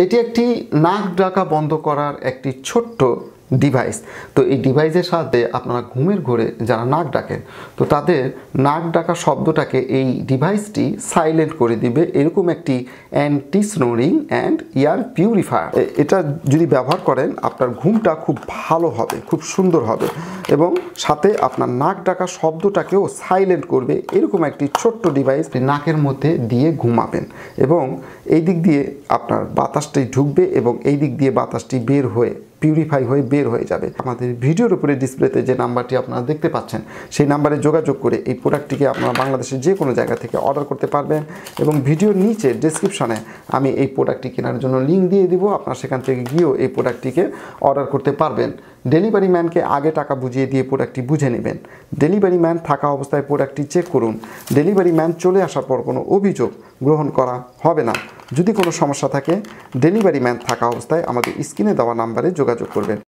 এটি একটি নাক ডাকা বন্ধ করার একটি ছোট্ট ডিভাইস। তো এই ডিভাইসের সাথে আপনারা ঘুমের ঘোরে যারা নাক ডাকেন, তো তাদের নাক ডাকা শব্দটাকে এই ডিভাইসটি সাইলেন্ট করে দিবে। এরকম একটি anti snoring and year purifier. এটা যদি ব্যবহার করেন আপনার ঘুমটা খুব ভালো হবে, খুব সুন্দর হবে এবং সাথে আপনার নাক ডাকা শব্দটাকেও সাইলেন্ট করবে। এরকম একটি ছোট্ট ডিভাইস নাকের মধ্যে দিয়ে ঘুমাবেন এবং এই দিক দিয়ে আপনার বাতাসটি ঢুকবে এবং এই দিক দিয়ে বাতাসটি বের হয়ে পিউরিফাই হয়ে বের হয়ে যাবে। আমাদের ভিডিওর উপরে ডিসপ্লেতে যে নাম্বারটি আপনারা দেখতে পাচ্ছেন সেই নাম্বারে যোগাযোগ করে এই প্রোডাক্টটিকে আপনারা বাংলাদেশের যে কোনো জায়গা থেকে অর্ডার করতে পারবেন এবং ভিডিওর নিচে ডেসক্রিপশনে আমি এই প্রোডাক্টটি কেনার জন্য লিঙ্ক দিয়ে দিব। আপনারা সেখান থেকে গিয়েও এই প্রোডাক্টটিকে অর্ডার করতে পারবেন। ডেলিভারি ম্যানকে আগে টাকা বুঝিয়ে দিয়ে প্রোডাক্টটি বুঝে নেবেন। ডেলিভারি ম্যান থাকা অবস্থায় প্রোডাক্টটি চেক করুন। ডেলিভারি ম্যান চলে আসার পর কোনো অভিযোগ গ্রহণ করা হবে না। যদি কোনো সমস্যা থাকে ডেলিভারি ম্যান থাকা অবস্থায় আমাদের স্ক্রিনে দেওয়া নাম্বারে যোগাযোগ করবেন।